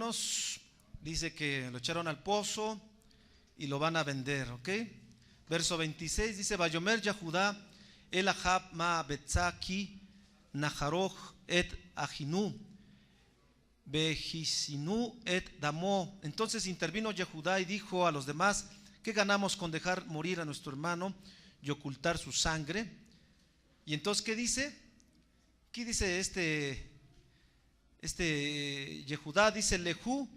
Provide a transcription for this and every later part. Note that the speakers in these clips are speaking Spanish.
hermanos, dice que lo echaron al pozo y lo van a vender, ¿ok? Verso 26 dice: Vayomer Yahudá el Ahab ma betzaki najaroj et ajinu bejisinu et damo. Entonces intervino Yehudá y dijo a los demás: ¿qué ganamos con dejar morir a nuestro hermano y ocultar su sangre? Y entonces, ¿qué dice? ¿Qué dice este Yehudá? Dice: Lehu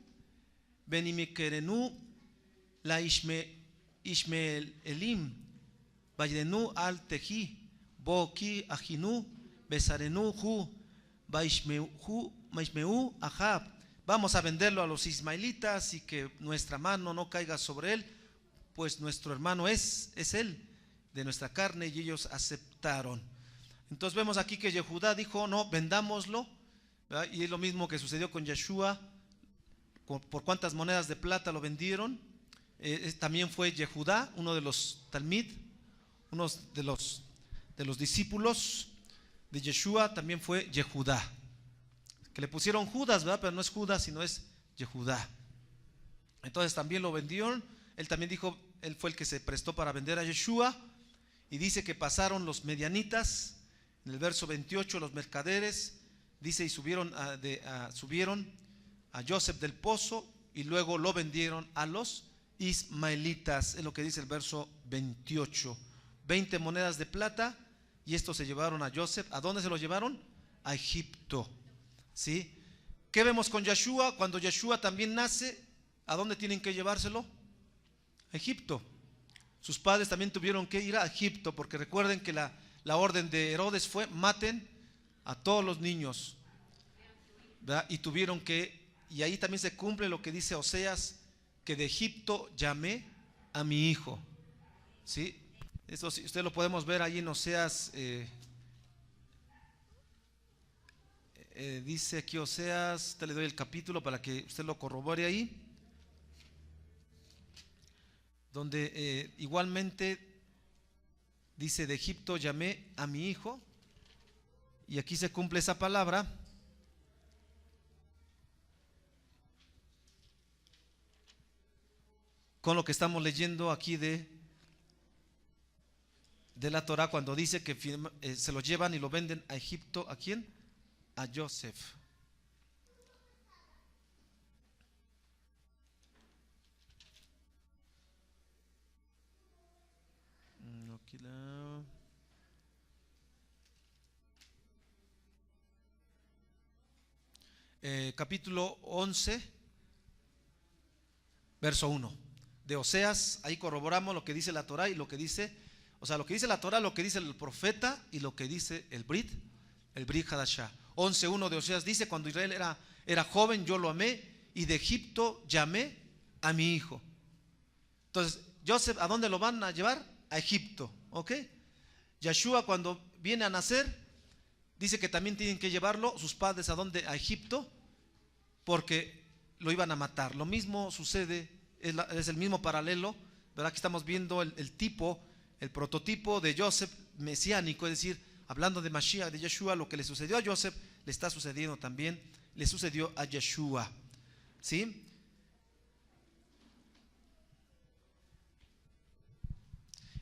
benimikerenu la Ishmael Elim vaydenu al teji boki ajinu besarenu hu maishmeu ahab. Vamos a venderlo a los ismaelitas y que nuestra mano no caiga sobre él, pues nuestro hermano es él, de nuestra carne. Y ellos aceptaron. Entonces vemos aquí que Yehudá dijo: no, vendámoslo, ¿verdad? Y es lo mismo que sucedió con Yeshua. ¿Por cuántas monedas de plata lo vendieron? También fue Yehudá, uno de los Talmid, uno de los discípulos de Yeshua, también fue Yehudá, que le pusieron Judas, ¿verdad? Pero no es Judas, sino es Yehudá. Entonces también lo vendieron. Él también dijo, él fue el que se prestó para vender a Yeshua. Y dice que pasaron los medianitas, en el verso 28, los mercaderes, dice, y subieron a Joseph del pozo y luego lo vendieron a los ismaelitas, es lo que dice el verso 28. 20 monedas de plata, y estos se llevaron a Joseph. ¿A dónde se lo llevaron? A Egipto. ¿Sí? ¿Qué vemos con Yeshua? Cuando Yeshua también nace, ¿a dónde tienen que llevárselo? A Egipto. Sus padres también tuvieron que ir a Egipto, porque recuerden que la orden de Herodes fue: maten a todos los niños, ¿verdad? Y ahí también se cumple lo que dice Oseas, que de Egipto llamé a mi hijo. ¿Sí? Eso sí, usted lo podemos ver ahí en Oseas. Dice aquí Oseas, te le doy el capítulo para que usted lo corrobore ahí, donde igualmente dice: de Egipto llamé a mi hijo. Y aquí se cumple esa palabra. Con lo que estamos leyendo aquí de la Torah, cuando dice que se lo llevan y lo venden a Egipto. ¿A quién? A Joseph. Capítulo 11, verso 1 de Oseas. Ahí corroboramos lo que dice la Torah y lo que dice, o sea, lo que dice la Torah, lo que dice el profeta y lo que dice el Brit Hadashah. 11:1 de Oseas dice: cuando Israel era joven, yo lo amé, y de Egipto llamé a mi hijo. Entonces, Joseph, ¿a dónde lo van a llevar? A Egipto, ¿ok? Yeshua, cuando viene a nacer, dice que también tienen que llevarlo sus padres. ¿A dónde? A Egipto, porque lo iban a matar. Lo mismo sucede, es el mismo paralelo, ¿verdad? Que estamos viendo el tipo, el prototipo de Joseph mesiánico, es decir, hablando de Mashiach, de Yeshua. Lo que le sucedió a Joseph le está sucediendo también, le sucedió a Yeshua. ¿Sí?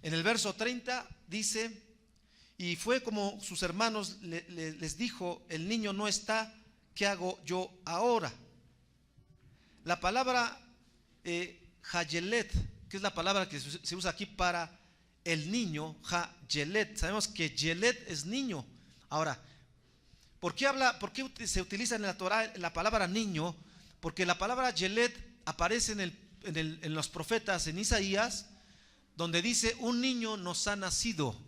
En el verso 30 dice: y fue como sus hermanos les dijo: el niño no está, ¿qué hago yo ahora? La palabra Hayelet, que es la palabra que se usa aquí para el niño, Hayelet, sabemos que Yelet es niño. Ahora, ¿por qué se utiliza en la Torah la palabra niño? Porque la palabra Yelet aparece en los profetas, en Isaías, donde dice: un niño nos ha nacido.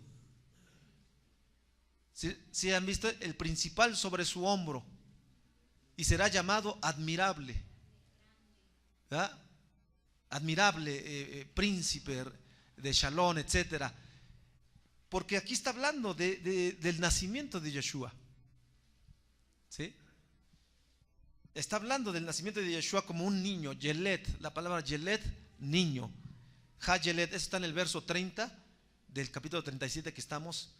Si han visto, el principal sobre su hombro, y será llamado admirable, ¿verdad? Admirable, príncipe de Shalom, etcétera. Porque aquí está hablando del nacimiento de Yeshua. ¿Sí? Está hablando del nacimiento de Yeshua como un niño. Yelet, la palabra Yelet, niño. Ha-Yelet, eso está en el verso 30 del capítulo 37 que estamos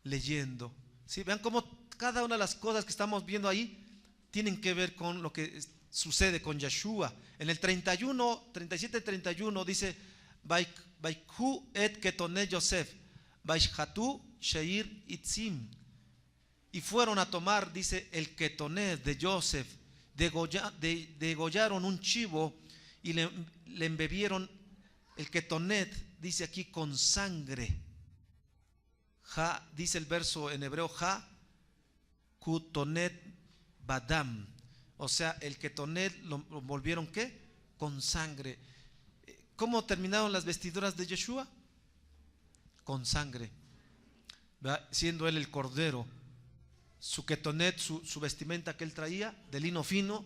leyendo. ¿Sí? Vean cómo cada una de las cosas que estamos viendo ahí tienen que ver con lo que sucede con Yeshua. En el 31, 37-31 dice, Vaikhu et ketonet Yosef, Vaishatu sheir itzim. Y fueron a tomar, dice, el ketonet de Joseph, degollaron un chivo y le embebieron el ketonet, dice aquí, con sangre. Ja, dice el verso en hebreo, ja, kutonet badam. O sea, el ketonet lo volvieron ¿qué? Con sangre. ¿Cómo terminaron las vestiduras de Yeshua? Con sangre, ¿verdad? Siendo él el cordero. Su ketonet, su vestimenta que él traía de lino fino,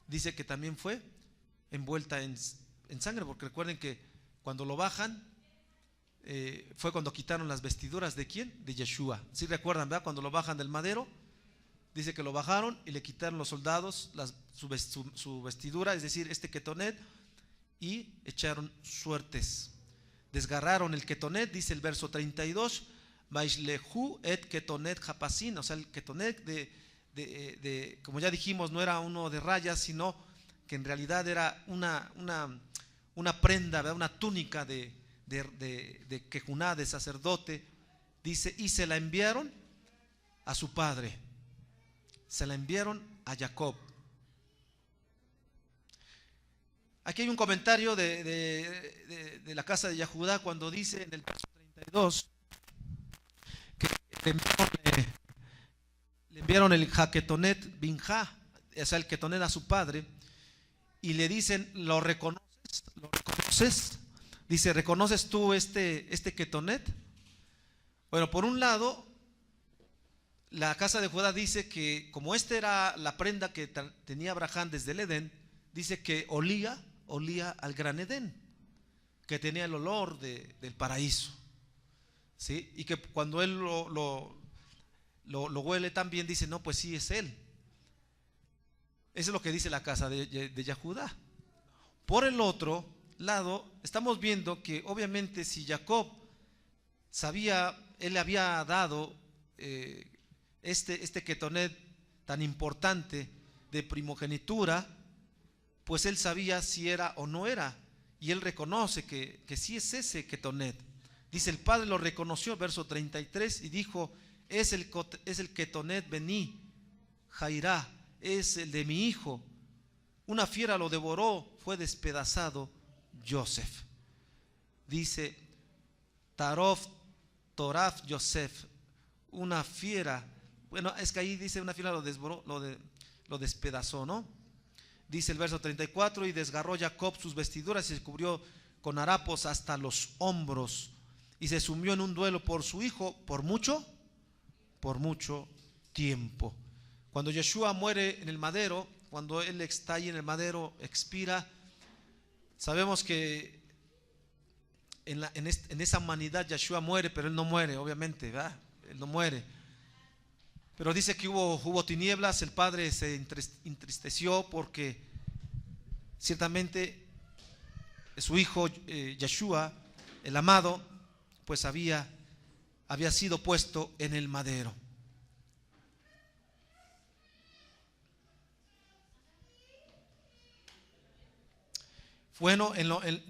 dice que también fue envuelta en sangre, porque recuerden que cuando lo bajan, fue cuando quitaron las vestiduras de ¿quién? De Yeshua. ¿Sí recuerdan, verdad? Cuando lo bajan del madero, dice que lo bajaron y le quitaron los soldados su vestidura, es decir, este ketonet, y echaron suertes. Desgarraron el ketonet, dice el verso 32, Vaishlehu et ketonet japasin, o sea, el ketonet como ya dijimos, no era uno de rayas, sino que en realidad era una prenda, ¿verdad? Una túnica de quejuná, de sacerdote, dice, y se la enviaron a su padre, se la enviaron a Jacob. Aquí hay un comentario de la casa de Yehudá cuando dice en el verso 32 que le enviaron el Haketonet Binja, o sea, el ketonet a su padre, y le dicen, ¿lo reconoces? ¿Lo reconoces? Dice, ¿reconoces tú este ketonet? Bueno, por un lado, la casa de Judá dice que como esta era la prenda que tenía Abraham desde el Edén, dice que olía al gran Edén, que tenía el olor del paraíso, ¿sí? Y que cuando él lo huele también, dice, no, pues sí, es él. Eso es lo que dice la casa de Yehudá. Por el otro lado, estamos viendo que obviamente si Jacob sabía, él le había dado este ketonet tan importante de primogenitura, pues él sabía si era o no era, y él reconoce que sí es ese ketonet. Dice, el padre lo reconoció, verso 33, y dijo, es el ketonet Bení, Jairá, es el de mi hijo. Una fiera lo devoró, fue despedazado Joseph. Dice, Toraf Yosef, una fiera. Bueno, es que ahí dice una fiera lo devoró, lo despedazó, ¿no? Dice el verso 34, y desgarró Jacob sus vestiduras y se cubrió con harapos hasta los hombros, y se sumió en un duelo por su hijo por mucho tiempo. Cuando Yeshua muere en el madero, cuando él está ahí en el madero, expira, sabemos que en esa humanidad Yeshua muere, pero él no muere, obviamente, ¿verdad? Él no muere. Pero dice que hubo tinieblas, el padre se entristeció porque ciertamente su hijo Yeshua, el amado, pues había sido puesto en el madero. Bueno,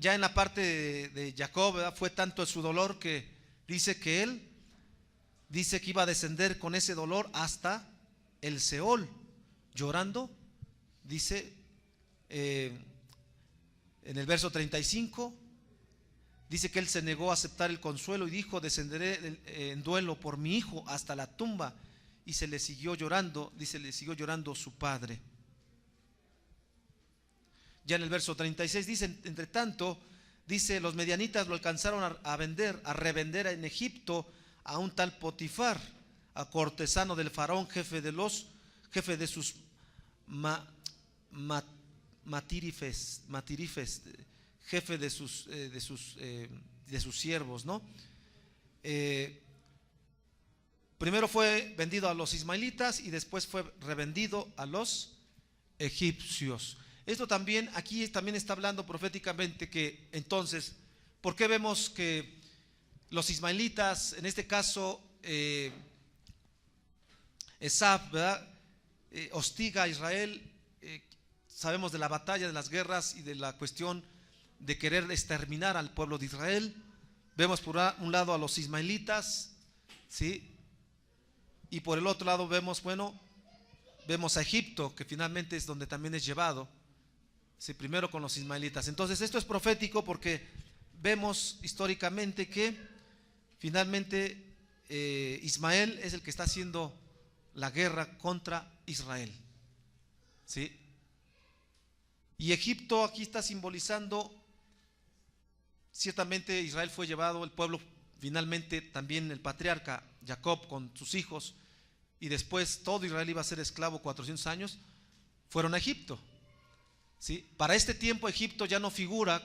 ya en la parte de Jacob, ¿verdad? Fue tanto su dolor que dice que él iba a descender con ese dolor hasta el Seol, llorando, dice en el verso 35, dice que él se negó a aceptar el consuelo y dijo, descenderé en duelo por mi hijo hasta la tumba, y se le siguió llorando, dice, le siguió llorando su padre. Ya en el verso 36 dice, entre tanto, dice, los medianitas lo alcanzaron a revender en Egipto a un tal Potifar, a cortesano del faraón, jefe de sus matirifes, jefe de sus siervos, ¿no? Primero fue vendido a los ismaelitas y después fue revendido a los egipcios. Esto también, aquí también está hablando proféticamente que entonces, ¿por qué vemos que los ismaelitas, en este caso Esaf, ¿verdad? Hostiga a Israel, sabemos de la batalla, de las guerras y de la cuestión de querer exterminar al pueblo de Israel. Vemos por un lado a los ismaelitas, ¿sí? Y por el otro lado vemos, vemos a Egipto, que finalmente es donde también es llevado, ¿sí? Primero con los ismaelitas. Entonces esto es profético porque vemos históricamente que finalmente Ismael es el que está haciendo la guerra contra Israel, ¿sí? Y Egipto aquí está simbolizando, ciertamente Israel fue llevado, el pueblo finalmente también el patriarca Jacob con sus hijos, y después todo Israel iba a ser esclavo 400 años, fueron a Egipto, ¿sí? Para este tiempo Egipto ya no figura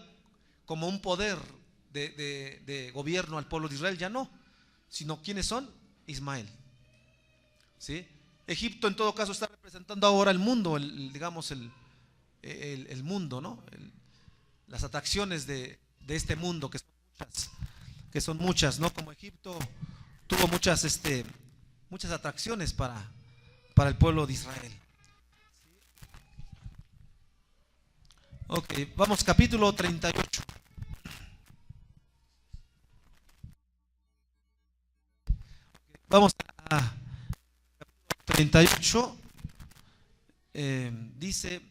como un poder de gobierno al pueblo de Israel, ya no, sino ¿quiénes son? Ismael, ¿sí? Egipto en todo caso está representando ahora el mundo, digamos el mundo, ¿no? Las atracciones de este mundo, que son muchas, ¿no? Como Egipto tuvo muchas atracciones para el pueblo de Israel. Ok, vamos capítulo 38. Vamos a 38. Dice,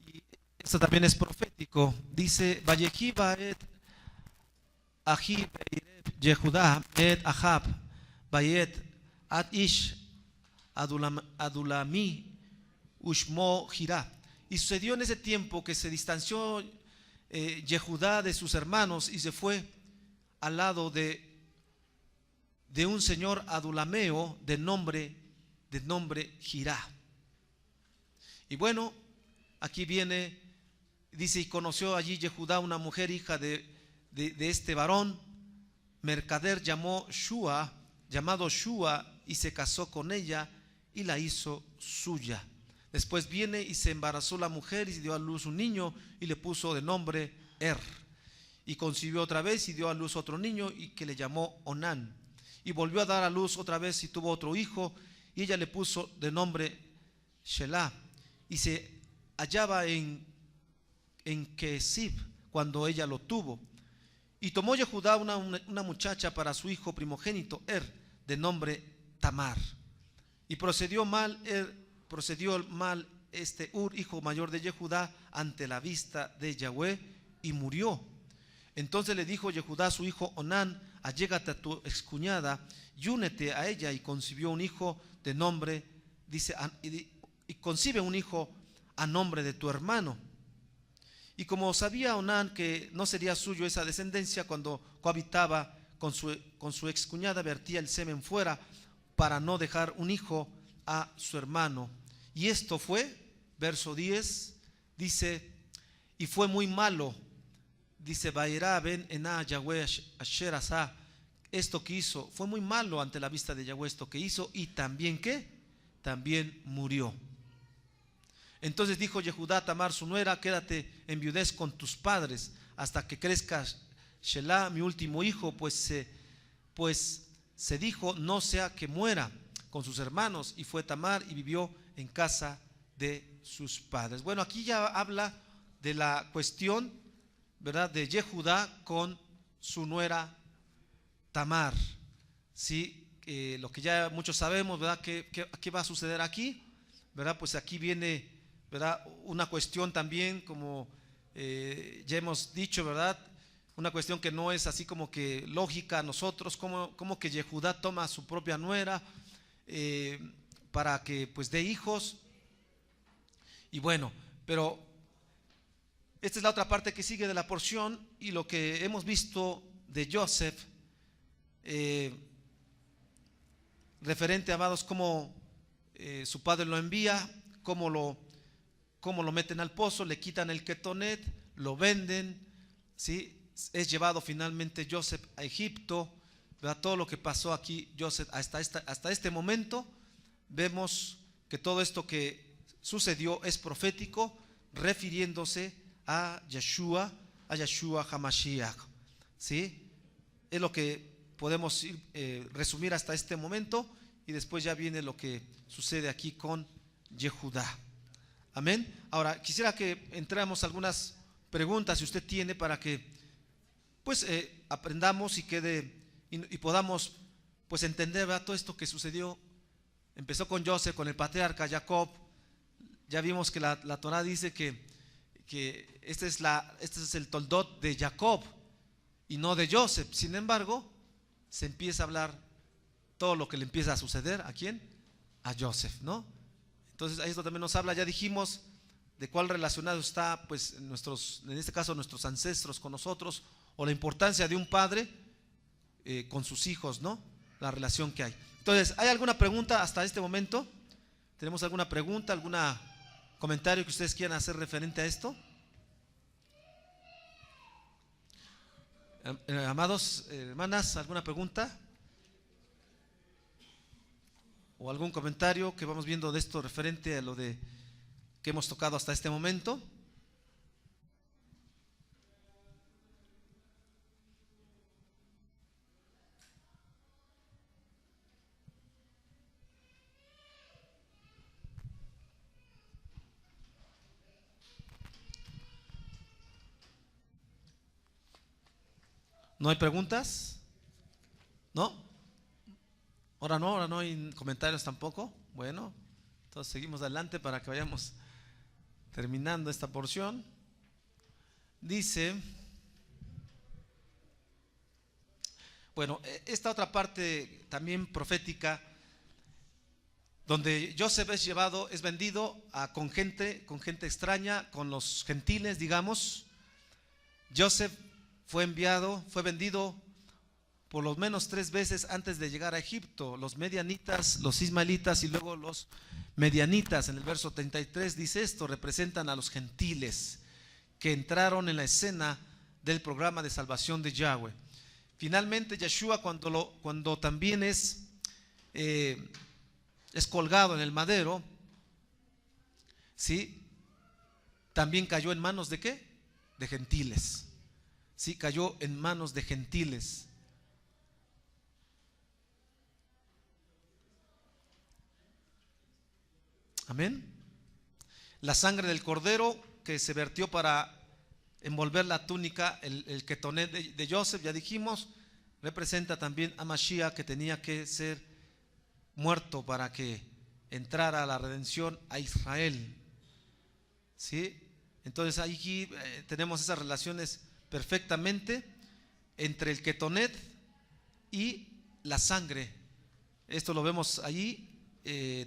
y esto también es profético, dice, Vayehi baet ahi beireb Yehudá et Ahab bayet ad ish adulami ushmo girá. Y sucedió en ese tiempo que se distanció Yehudá de sus hermanos y se fue al lado de un señor adulameo de nombre Girá. Y bueno, aquí viene, dice, y conoció allí Yehudá una mujer hija de este varón, mercader llamado Shua, y se casó con ella y la hizo suya. Después viene y se embarazó la mujer y dio a luz un niño y le puso de nombre y concibió otra vez y dio a luz otro niño y que le llamó Onán. Y volvió a dar a luz otra vez y tuvo otro hijo y ella le puso de nombre Shelah. Y se hallaba en Kesib cuando ella lo tuvo. Y tomó Yehudá una muchacha para su hijo primogénito de nombre Tamar. Y procedió mal hijo mayor de Yehudá, ante la vista de Yahweh, y murió. Entonces le dijo Yehudá a su hijo Onán, allégate a tu excuñada y únete a ella, y concibió un hijo de nombre, dice, y concibe un hijo a nombre de tu hermano. Y como sabía Onán que no sería suyo esa descendencia, cuando cohabitaba con su excuñada, vertía el semen fuera para no dejar un hijo a su hermano. Y esto fue, verso 10, dice, y fue muy malo, dice, Vairá ben ená Yahweh asher asá, esto que hizo, fue muy malo ante la vista de Yahweh esto que hizo, y también ¿qué? También murió. Entonces dijo Yehudá a Tamar su nuera, quédate en viudez con tus padres hasta que crezca Shelah, mi último hijo, pues se dijo, no sea que muera con sus hermanos. Y fue Tamar y vivió en casa de sus padres. Bueno, aquí ya habla de la cuestión, ¿verdad?, de Yehudá con su nuera Tamar, ¿sí? Lo que ya muchos sabemos, ¿verdad?, ¿qué va a suceder aquí? ¿Verdad? Pues aquí viene, ¿verdad?, una cuestión también, como ya hemos dicho, ¿verdad?, una cuestión que no es así como que lógica a nosotros, como que Yehudá toma a su propia nuera para que pues dé hijos. Y bueno, pero esta es la otra parte que sigue de la porción, y lo que hemos visto de Joseph, referente, amados, cómo su padre lo envía, cómo lo meten al pozo, le quitan el ketonet, lo venden, ¿sí? Es llevado finalmente Joseph a Egipto, ¿verdad? Todo lo que pasó aquí Joseph hasta este momento, vemos que todo esto que sucedió es profético, refiriéndose a Yeshua HaMashiach, ¿sí? Es lo que podemos resumir hasta este momento, y después ya viene lo que sucede aquí con Yehudá. Amén. Ahora quisiera que entremos a algunas preguntas si usted tiene, para que pues aprendamos y podamos pues entender, ¿verdad?, todo esto que sucedió. Empezó con Joseph, con el patriarca Jacob. Ya vimos que la Torah dice que este es el toldot de Jacob y no de Joseph. Sin embargo, se empieza a hablar todo lo que le empieza a suceder. ¿A quién? A Joseph, ¿no? Entonces esto también nos habla, ya dijimos, de cuál relacionado está pues en este caso nuestros ancestros con nosotros, o la importancia de un padre con sus hijos, ¿no? La relación que hay. Entonces, ¿hay alguna pregunta hasta este momento? ¿Tenemos alguna pregunta, algún comentario que ustedes quieran hacer referente a esto? Amados, hermanas, ¿alguna pregunta? ¿O algún comentario que vamos viendo de esto referente a lo que hemos tocado hasta este momento? ¿No hay preguntas? ¿No? Ahora no hay comentarios tampoco. Bueno, entonces seguimos adelante para que vayamos terminando esta porción. Dice, bueno, esta otra parte también profética, donde Joseph es vendido con gente extraña, con los gentiles, digamos. Joseph fue vendido por lo menos 3 veces antes de llegar a Egipto. Los medianitas, los ismaelitas y luego los medianitas. En el verso 33 dice esto: representan a los gentiles que entraron en la escena del programa de salvación de Yahweh. Finalmente Yeshua, cuando también es colgado en el madero, ¿sí?, también cayó en manos ¿de qué? De gentiles. Sí, cayó en manos de gentiles. Amén. La sangre del cordero que se vertió para envolver la túnica, el ketonet de Joseph, ya dijimos, representa también a Mashiach, que tenía que ser muerto para que entrara la redención a Israel. ¿Sí? Entonces aquí tenemos esas relaciones perfectamente entre el ketonet y la sangre. Esto lo vemos allí,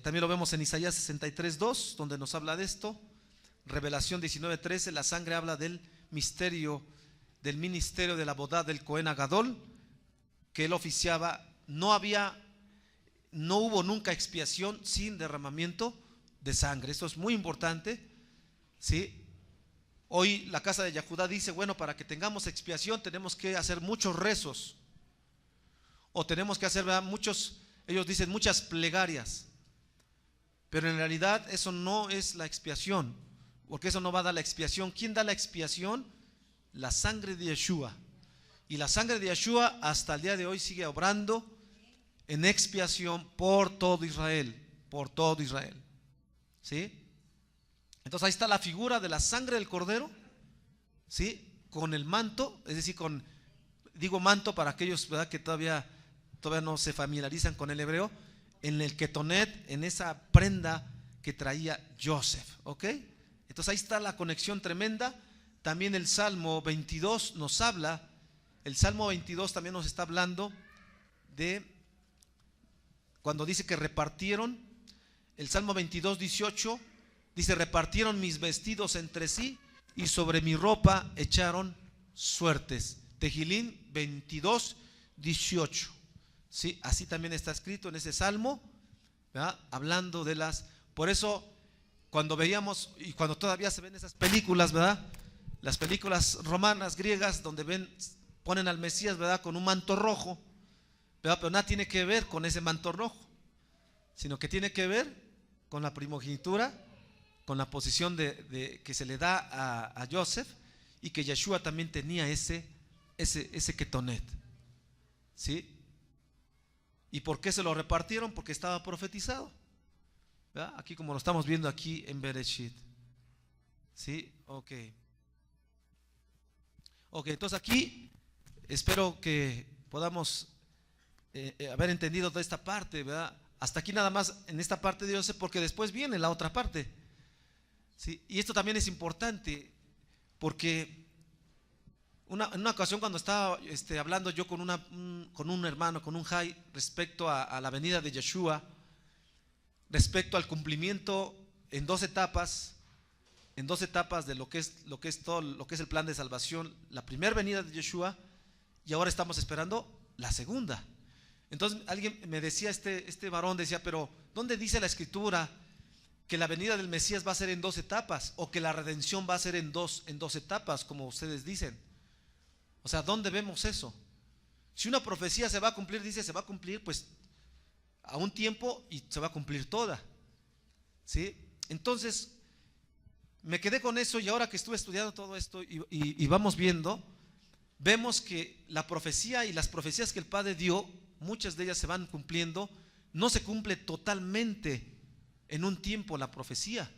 también lo vemos en Isaías 63:2, donde nos habla de esto. Revelación 19:13, la sangre habla del ministerio de la boda del Cohen Agadol, que él oficiaba. No hubo nunca expiación sin derramamiento de sangre. Esto es muy importante, ¿sí? Hoy la casa de Yehudá dice, bueno, para que tengamos expiación tenemos que hacer muchos rezos, o tenemos que hacer, ¿verdad?, ellos dicen muchas plegarias, pero en realidad eso no es la expiación, porque eso no va a dar la expiación. ¿Quién da la expiación? La sangre de Yeshua. Y la sangre de Yeshua hasta el día de hoy sigue obrando en expiación por todo Israel, ¿sí? Entonces ahí está la figura de la sangre del cordero, ¿sí?, con el manto, es decir, digo manto para aquellos, ¿verdad?, que todavía no se familiarizan con el hebreo, en el ketonet, en esa prenda que traía Joseph, ¿ok? Entonces ahí está la conexión tremenda. También el Salmo 22 nos habla, el Salmo 22 también nos está hablando de cuando dice que repartieron. El Salmo 22:18 dice: repartieron mis vestidos entre sí y sobre mi ropa echaron suertes. Tehilín 22:18. Sí, así también está escrito en ese salmo, ¿verdad?, hablando de por eso cuando veíamos y cuando todavía se ven esas películas, ¿verdad?, las películas romanas, griegas, donde ponen al Mesías, ¿verdad?, con un manto rojo, ¿verdad?, pero nada tiene que ver con ese manto rojo, sino que tiene que ver con la primogenitura, con la posición que se le da a Joseph, y que Yeshua también tenía ese ketonet, ¿sí? ¿Y por qué se lo repartieron? Porque estaba profetizado, ¿verdad? Aquí como lo estamos viendo aquí en Bereshit. ¿Sí? Ok. Ok, entonces aquí espero que podamos haber entendido toda esta parte, ¿verdad? Hasta aquí nada más en esta parte de Dios, porque después viene la otra parte. ¿Sí? Y esto también es importante, porque en una ocasión cuando estaba hablando yo con un hermano, con un Jai, respecto a la venida de Yeshua, respecto al cumplimiento en dos etapas de lo que es todo lo que es el plan de salvación, la primera venida de Yeshua, y ahora estamos esperando la segunda. Entonces alguien me decía, este varón decía, pero ¿dónde dice la escritura que la venida del Mesías va a ser en dos etapas, o que la redención va a ser en dos etapas, como ustedes dicen? O sea, ¿dónde vemos eso? Si una profecía se va a cumplir, dice se va a cumplir pues a un tiempo y se va a cumplir toda, ¿sí? Entonces me quedé con eso, y ahora que estuve estudiando todo esto y vamos viendo, vemos que la profecía y las profecías que el Padre dio, muchas de ellas se van cumpliendo. No se cumple totalmente en un tiempo la profecía,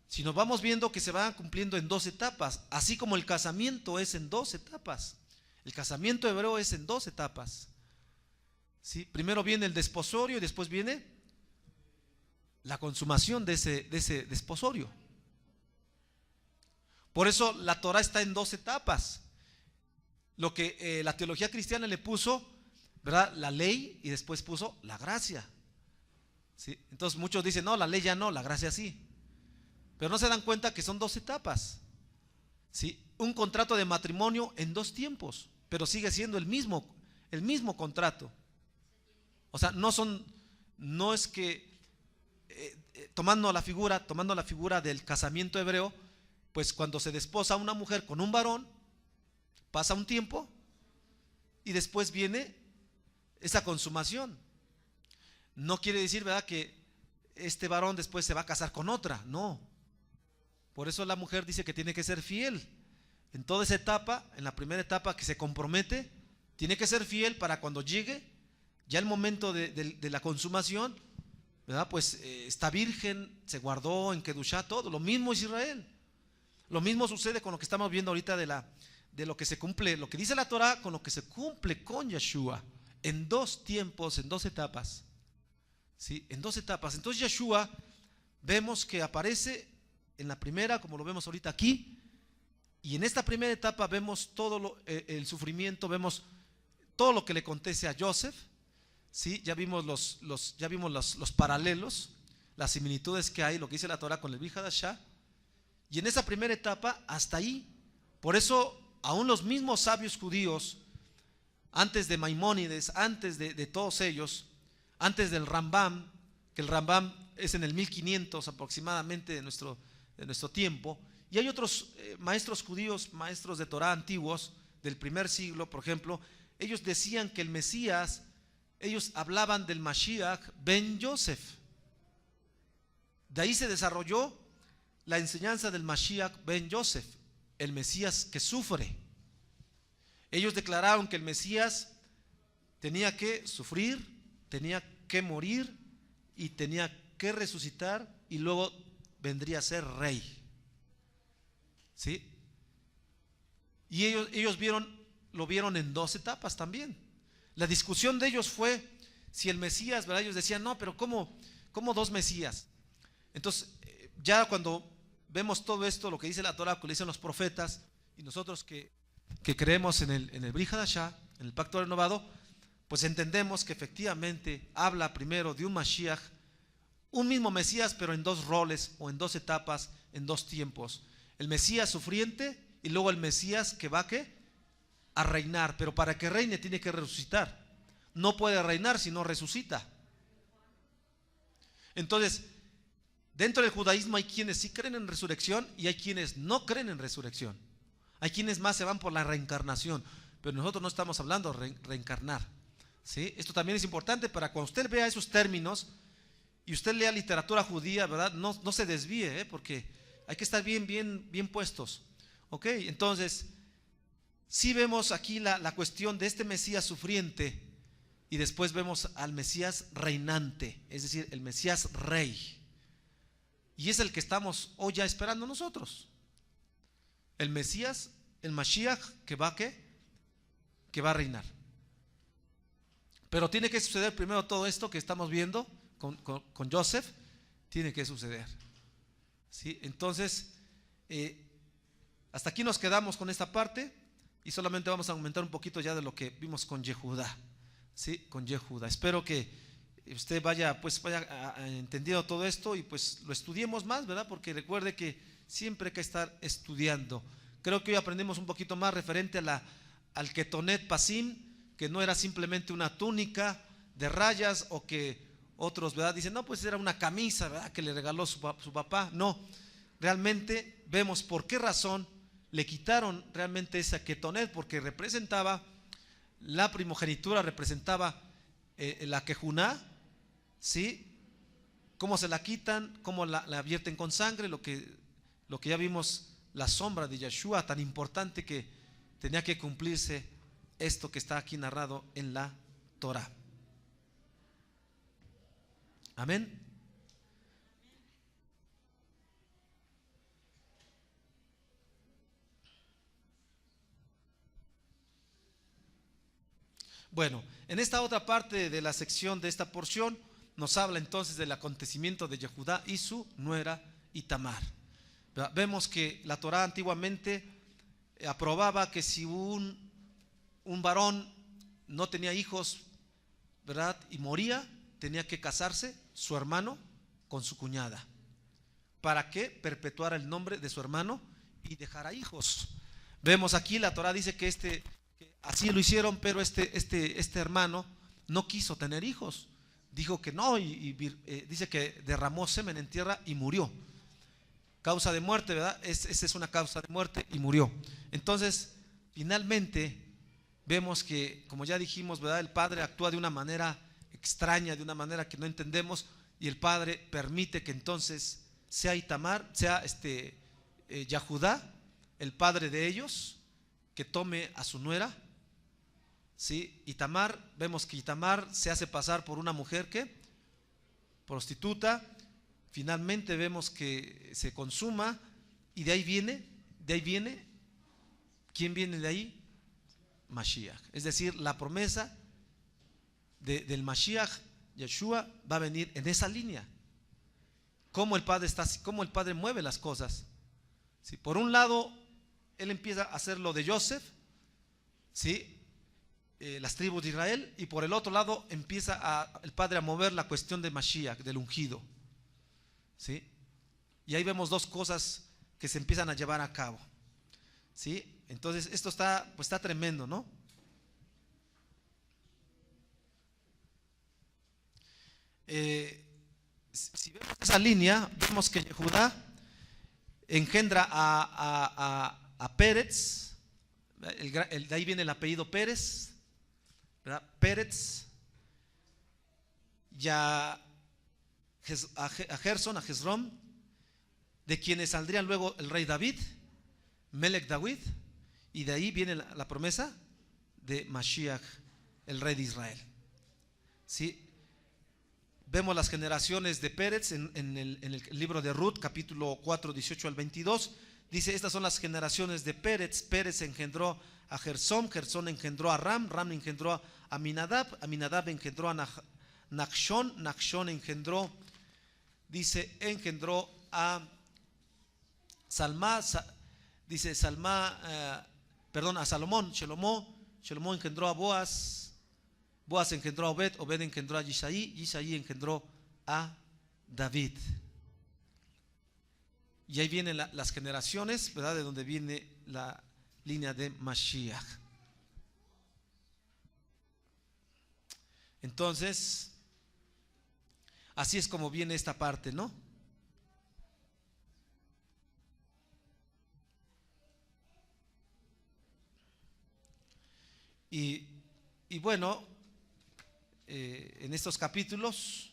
sino vamos viendo que se van cumpliendo en dos etapas, así como el casamiento es en dos etapas. El casamiento hebreo es en dos etapas, ¿sí? Primero viene el desposorio y después viene la consumación de ese desposorio. Por eso la Torah está en dos etapas. Lo que la teología cristiana le puso, ¿verdad?, la ley, y después puso la gracia, ¿sí? Entonces muchos dicen, no, la ley ya no, la gracia sí. Pero no se dan cuenta que son dos etapas, ¿sí? Un contrato de matrimonio en dos tiempos, pero sigue siendo el mismo contrato. O sea, no es que tomando la figura del casamiento hebreo, pues cuando se desposa una mujer con un varón, pasa un tiempo y después viene esa consumación. No quiere decir, ¿verdad?, que este varón después se va a casar con otra, no. Por eso la mujer dice que tiene que ser fiel en toda esa etapa. En la primera etapa que se compromete, tiene que ser fiel para cuando llegue ya el momento de la consumación, ¿verdad?, pues está virgen, se guardó en Kedushá, todo. Lo mismo es Israel. Lo mismo sucede con lo que estamos viendo ahorita de lo que se cumple, lo que dice la Torah, con lo que se cumple con Yeshua, en dos tiempos, en dos etapas, ¿sí? En dos etapas. Entonces Yeshua vemos que aparece en la primera, como lo vemos ahorita aquí, y en esta primera etapa vemos todo el sufrimiento, vemos todo lo que le acontece a Joseph, ¿sí? Ya vimos los paralelos, las similitudes que hay, lo que dice la Torah con el Brit Hadashah. Y en esa primera etapa, hasta ahí. Por eso, aún los mismos sabios judíos, antes de Maimónides, antes de todos ellos, antes del Rambam, que el Rambam es en el 1500 aproximadamente de nuestro tiempo, y hay otros maestros judíos, maestros de Torah antiguos, del primer siglo, por ejemplo, ellos decían que el Mesías, ellos hablaban del Mashiach ben Yosef. De ahí se desarrolló la enseñanza del Mashiach ben Yosef, el Mesías que sufre. Ellos declararon que el Mesías tenía que sufrir, tenía que morir y tenía que resucitar, y luego vendría a ser rey, ¿sí? Y ellos lo vieron en dos etapas también. La discusión de ellos fue si el Mesías, ¿verdad? Ellos decían, no, pero ¿cómo dos Mesías? Entonces, ya cuando vemos todo esto, lo que dice la Torah, lo que dicen los profetas, y nosotros que creemos en el Brit Hadashah, en el pacto renovado, pues entendemos que efectivamente habla primero de un Mashiach, un mismo Mesías, pero en dos roles o en dos etapas, en dos tiempos. El Mesías sufriente y luego el Mesías que va a reinar, pero para que reine tiene que resucitar. No puede reinar si no resucita. Entonces, dentro del judaísmo hay quienes sí creen en resurrección y hay quienes no creen en resurrección. Hay quienes más se van por la reencarnación, pero nosotros no estamos hablando de reencarnar, ¿sí? Esto también es importante para cuando usted vea esos términos y usted lea literatura judía, ¿verdad? No se desvíe, porque hay que estar bien puestos, ¿ok? Entonces, sí vemos aquí la cuestión de este Mesías sufriente, y después vemos al Mesías reinante, es decir, el Mesías rey. Y es el que estamos hoy ya esperando nosotros. El Mesías, el Mashiach, que va a reinar. Pero tiene que suceder primero todo esto que estamos viendo con Joseph, tiene que suceder. ¿Sí? Entonces, hasta aquí nos quedamos con esta parte y solamente vamos a aumentar un poquito ya de lo que vimos con Yehudá. ¿Sí? Con Yehudá. Espero que usted vaya entendiendo todo esto y pues lo estudiemos más, ¿verdad? Porque recuerde que siempre hay que estar estudiando. Creo que hoy aprendimos un poquito más referente al Ketonet Pasim, que no era simplemente una túnica de rayas, o que otros, ¿verdad?, dicen, no, pues era una camisa, ¿verdad?, que le regaló su papá. No, realmente vemos por qué razón le quitaron realmente esa Ketonet, porque representaba la primogenitura, representaba la Kejuná, ¿sí? Cómo se la quitan, cómo la vierten con sangre, lo que ya vimos, la sombra de Yeshua, tan importante que tenía que cumplirse esto que está aquí narrado en la Torah. Amén. Bueno, en esta otra parte de la sección de esta porción nos habla entonces del acontecimiento de Yehudá y su nuera Itamar. Vemos que la Torah antiguamente aprobaba que si un varón no tenía hijos, ¿verdad?, y moría, tenía que casarse su hermano con su cuñada, para que perpetuara el nombre de su hermano y dejara hijos. Vemos aquí, la Torah dice que así lo hicieron, pero este hermano no quiso tener hijos. Dijo que no, dice que derramó semen en tierra y murió. Causa de muerte, ¿verdad? Esa es una causa de muerte y murió. Entonces, finalmente, vemos que, como ya dijimos, ¿verdad?, el padre actúa de una manera extraña, de una manera que no entendemos, y el padre permite que entonces sea Itamar, sea Yehudá, el padre de ellos, que tome a su nuera. ¿Sí? Itamar, vemos que Itamar se hace pasar por una mujer que prostituta. Finalmente vemos que se consuma, y de ahí viene, ¿quién viene de ahí? Mashiach. Es decir, la promesa del Mashiach, Yeshua, va a venir en esa línea. Cómo el Padre mueve las cosas. ¿Sí? Por un lado, él empieza a hacer lo de Joseph, ¿sí?, las tribus de Israel, y por el otro lado empieza el Padre a mover la cuestión de Mashiach, del ungido. ¿Sí? Y ahí vemos dos cosas que se empiezan a llevar a cabo. ¿Sí? Entonces esto está tremendo, ¿no? Si vemos esa línea, vemos que Judá engendra a Pérez, de ahí viene el apellido Pérez, ¿verdad? Pérez, a Gerson, a Jezrón, de quienes saldrían luego el rey David, Melech David, y de ahí viene la promesa de Mashiach, el rey de Israel. ¿Sí? Vemos las generaciones de Pérez en el libro de Ruth, capítulo 4, 18 al 22. Dice, estas son las generaciones de Pérez. Pérez engendró a Gersón, Gersón engendró a Ram, Ram engendró a Aminadab, Aminadab engendró a Nachshon, Nachshon engendró a Salmá, a Salomón, Shalomón engendró a Boaz, Boaz engendró a Obed, Obed engendró a Yisai, Yisai engendró a David. Y ahí vienen las generaciones, ¿verdad?, de donde viene la línea de Mashiach. Entonces, así es como viene esta parte, ¿no? Y bueno, en estos capítulos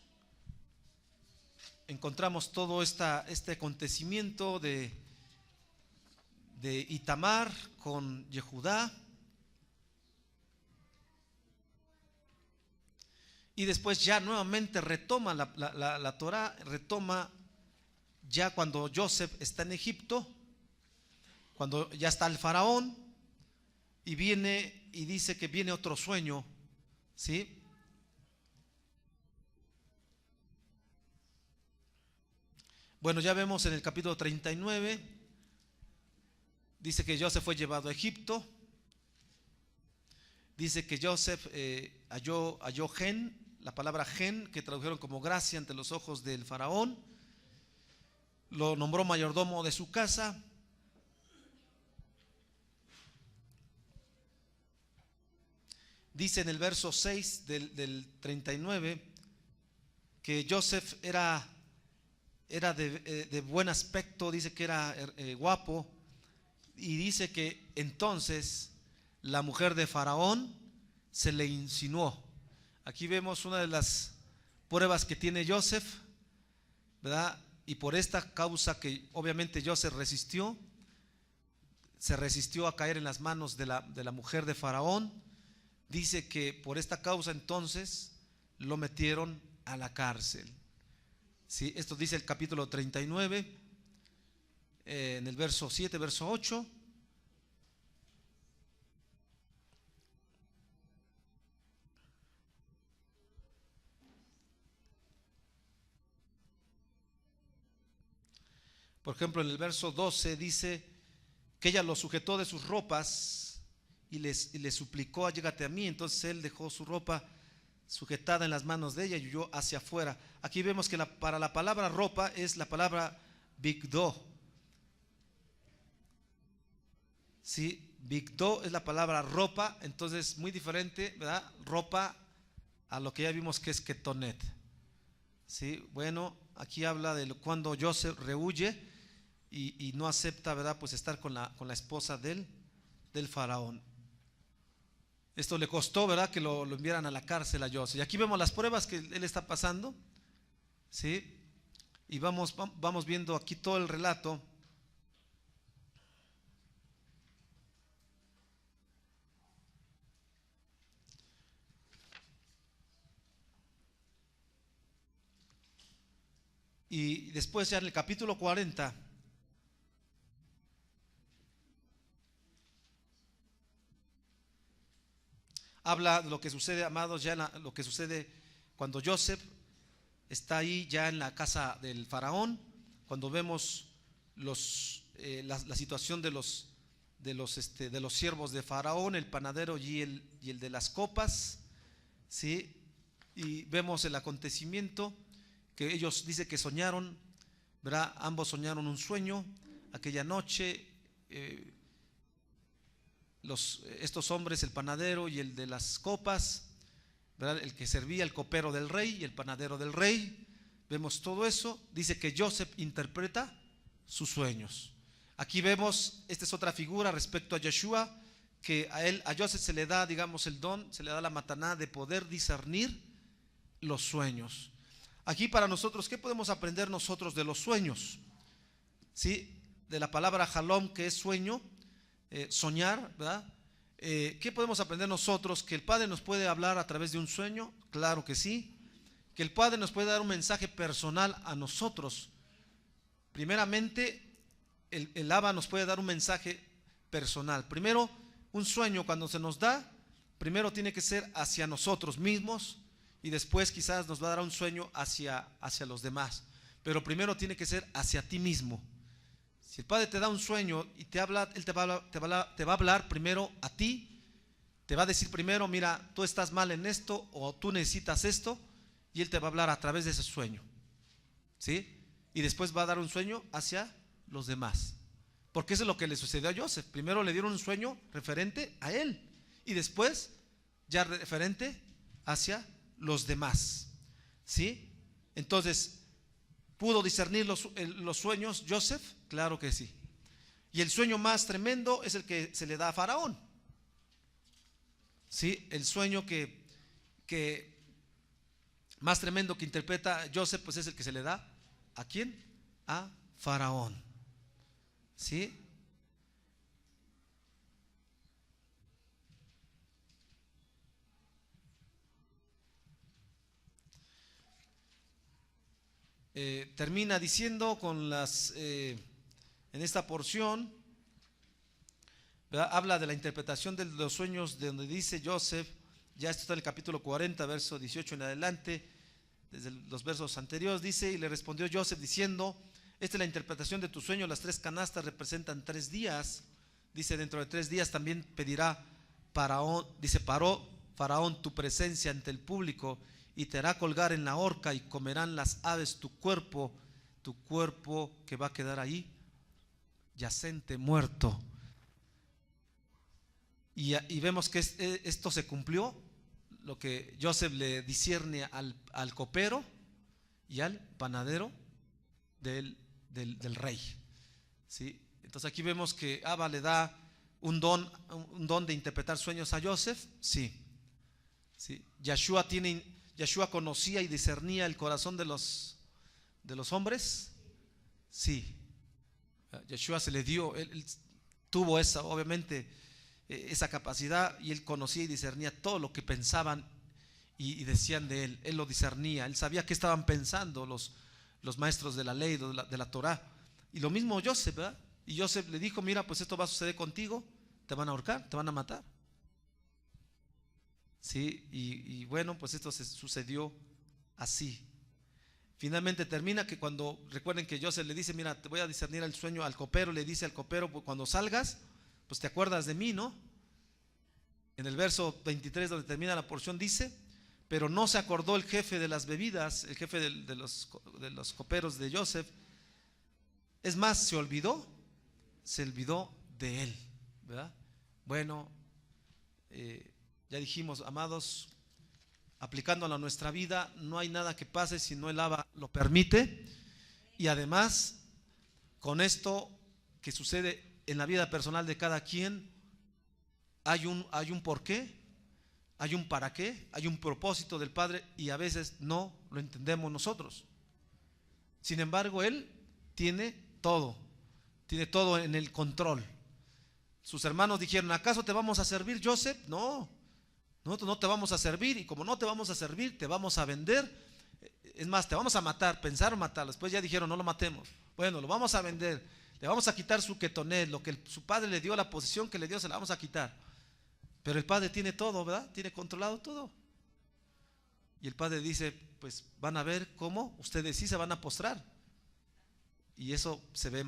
encontramos todo este acontecimiento de Itamar con Yehudá. Y después ya nuevamente retoma la Torá, retoma ya cuando Joseph está en Egipto, cuando ya está el faraón, y viene y dice que viene otro sueño, ¿sí? Bueno, ya vemos en el capítulo 39, dice que Joseph fue llevado a Egipto, dice que Joseph halló gen, la palabra gen, que tradujeron como gracia ante los ojos del faraón, lo nombró mayordomo de su casa. Dice en el verso 6 del 39 que Joseph era de buen aspecto, dice que era guapo, y dice que entonces la mujer de Faraón se le insinuó. Aquí vemos una de las pruebas que tiene Joseph, ¿verdad? Y por esta causa que obviamente Joseph se resistió a caer en las manos de la mujer de Faraón. Dice que por esta causa entonces lo metieron a la cárcel. ¿Sí? Esto dice el capítulo 39, en el verso 7, verso 8. Por ejemplo, en el verso 12 dice que ella lo sujetó de sus ropas y le suplicó: llégate a mí. Entonces él dejó su ropa sujetada en las manos de ella y huyó hacia afuera. Aquí vemos que para la palabra ropa es la palabra bigdo. ¿Sí? Bigdo es la palabra ropa, entonces muy diferente, ¿verdad? Ropa a lo que ya vimos que es ketonet. ¿Sí? Bueno, aquí habla de cuando Joseph rehuye y no acepta, ¿verdad? Pues estar con la esposa del faraón. Esto le costó, ¿verdad?, que lo enviaran a la cárcel a Joseph. Y aquí vemos las pruebas que él está pasando, ¿sí? Y vamos viendo aquí todo el relato. Y después ya en el capítulo 40 habla de lo que sucede, amados, ya lo que sucede cuando Joseph está ahí ya en la casa del faraón, cuando vemos la situación de los siervos de faraón, el panadero y el de las copas, ¿sí? Y vemos el acontecimiento que ellos dice que soñaron, ¿verdad? Ambos soñaron un sueño aquella noche. Estos hombres, el panadero y el de las copas, ¿verdad?, el que servía, el copero del rey y el panadero del rey, vemos todo eso. Dice que Joseph interpreta sus sueños. Aquí vemos, esta es otra figura respecto a Yeshua, que a Joseph se le da, digamos, el don, se le da la mataná de poder discernir los sueños. Aquí para nosotros, ¿qué podemos aprender nosotros de los sueños? ¿Sí? De la palabra halom, que es sueño, soñar, ¿verdad? ¿Qué podemos aprender nosotros? ¿Que el Padre nos puede hablar a través de un sueño? Claro que sí. ¿Que el Padre nos puede dar un mensaje personal a nosotros? Primeramente, el Abba nos puede dar un mensaje personal. Primero, un sueño cuando se nos da, primero tiene que ser hacia nosotros mismos y después quizás nos va a dar un sueño hacia los demás. Pero primero tiene que ser hacia ti mismo. Si el Padre te da un sueño y te habla, Él te va a hablar primero a ti, te va a decir primero: mira, tú estás mal en esto o tú necesitas esto, y Él te va a hablar a través de ese sueño, ¿sí? Y después va a dar un sueño hacia los demás, porque eso es lo que le sucedió a Joseph. Primero le dieron un sueño referente a él y después ya referente hacia los demás, ¿sí? Entonces, ¿pudo discernir los sueños Joseph? Claro que sí. Y el sueño más tremendo es el que se le da a Faraón, ¿sí? El sueño que más tremendo que interpreta Joseph, pues es el que se le da ¿a quién? A Faraón, ¿sí? termina diciendo con en esta porción, ¿verdad? Habla de la interpretación de los sueños, de donde dice Joseph, ya esto está en el capítulo 40, verso 18 en adelante, desde los versos anteriores, dice: y le respondió Joseph diciendo, esta es la interpretación de tu sueño, las 3 canastas representan 3 días, dice, dentro de 3 días también pedirá Faraón, dice, Faraón tu presencia ante el público, y te hará colgar en la horca, y comerán las aves tu cuerpo que va a quedar ahí yacente, muerto. Y vemos que esto se cumplió, lo que Joseph le discierne al copero y al panadero del rey, ¿sí? Entonces aquí vemos que Abba le da un don de interpretar sueños a Joseph, sí. Yeshua conocía y discernía el corazón de los hombres, sí. Yeshua se le dio, él tuvo esa, obviamente, esa capacidad, y él conocía y discernía todo lo que pensaban y decían de él. Él lo discernía, él sabía qué estaban pensando los maestros de la ley, de la Torah. Y lo mismo Joseph, ¿verdad? Y Joseph le dijo: mira, pues esto va a suceder contigo, te van a ahorcar, te van a matar. Sí, y bueno, pues esto sucedió así. Finalmente termina que cuando, recuerden que Joseph le dice: mira, te voy a discernir el sueño al copero, le dice al copero, pues cuando salgas, pues te acuerdas de mí, ¿no? En el verso 23, donde termina la porción, dice: pero no se acordó el jefe de las bebidas, el jefe de los coperos de Joseph. Es más, se olvidó de él, ¿verdad? Bueno, ya dijimos, amados, aplicándolo a nuestra vida, no hay nada que pase si no el Abba lo permite. Y además, con esto que sucede en la vida personal de cada quien, hay un porqué, hay un para qué, hay un propósito del Padre, y a veces no lo entendemos nosotros. Sin embargo, Él tiene todo en el control. Sus hermanos dijeron: ¿acaso te vamos a servir, Joseph? No, nosotros no te vamos a servir, y como no te vamos a servir, te vamos a vender. Es más, te vamos a matar. Pensaron matarlo, después ya dijeron: no lo matemos. Bueno, lo vamos a vender, le vamos a quitar su ketonet, lo que su padre le dio, la posición que le dio, se la vamos a quitar. Pero el Padre tiene todo, ¿verdad? Tiene controlado todo. Y el Padre dice: pues van a ver cómo ustedes sí se van a postrar. Y eso se ve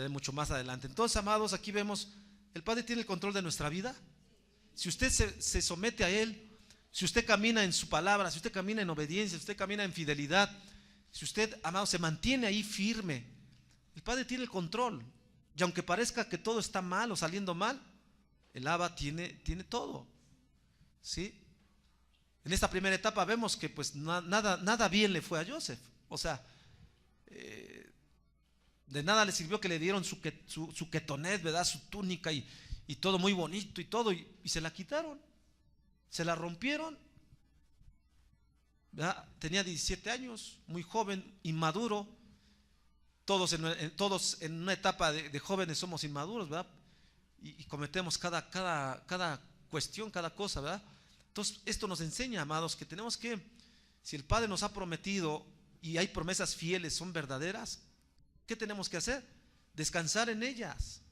mucho más adelante. Entonces, amados, aquí vemos, el Padre tiene el control de nuestra vida. Si usted se somete a Él, si usted camina en su palabra, si usted camina en obediencia, si usted camina en fidelidad, si usted, amado, se mantiene ahí firme, el Padre tiene el control. Y aunque parezca que todo está mal o saliendo mal, el Abba tiene todo, ¿sí? En esta primera etapa vemos que pues nada bien le fue a Joseph. O sea, de nada le sirvió que le dieron su ketonet, ¿verdad? Su túnica y todo muy bonito y todo, y se la quitaron, se la rompieron, ¿verdad? Tenía 17 años, muy joven, inmaduro. Todos en una etapa de jóvenes somos inmaduros, ¿verdad? Y cometemos cada cuestión, cada cosa, ¿verdad? Entonces esto nos enseña, amados, que tenemos que, si el Padre nos ha prometido y hay promesas fieles, son verdaderas, ¿qué tenemos que hacer? Descansar en ellas,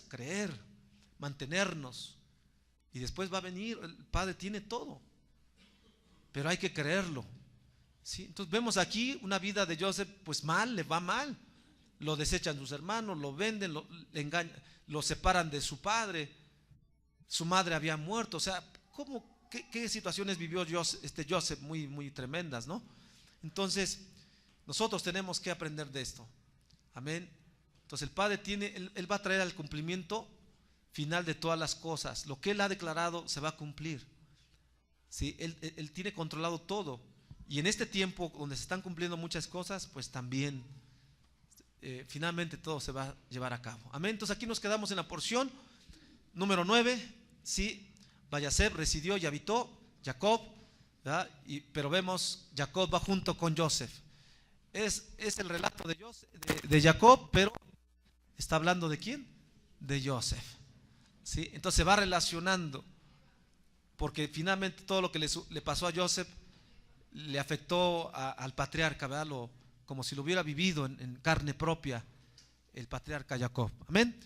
creer, mantenernos. Y después va a venir, el Padre tiene todo, pero hay que creerlo, ¿sí? Entonces vemos aquí una vida de Joseph, pues le va mal. Lo desechan sus hermanos, lo venden, le engañan, lo separan de su padre. Su madre había muerto. O sea, qué situaciones vivió Joseph muy, muy tremendas, ¿no? Entonces, nosotros tenemos que aprender de esto. Amén. Entonces, el Padre Él va a traer al cumplimiento final de todas las cosas. Lo que Él ha declarado se va a cumplir, ¿sí? Él tiene controlado todo. Y en este tiempo donde se están cumpliendo muchas cosas, pues también finalmente todo se va a llevar a cabo. Amén. Entonces aquí nos quedamos en la porción número 9. Sí, Vayaseb residió y habitó Jacob, ¿verdad? Pero vemos, Jacob va junto con Joseph. Es el relato de Jacob, pero está hablando ¿de quién? De Joseph, ¿sí? Entonces se va relacionando, porque finalmente todo lo que le pasó a Joseph le afectó al patriarca, ¿verdad? Como si lo hubiera vivido en carne propia el patriarca Jacob. Amén.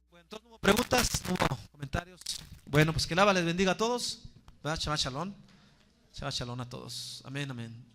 Bueno, entonces, ¿no hubo preguntas? ¿No hubo comentarios? Bueno, pues que el Abba les bendiga a todos, ¿verdad? Shabbat shalom. Shabbat shalom a todos. Amén, amén.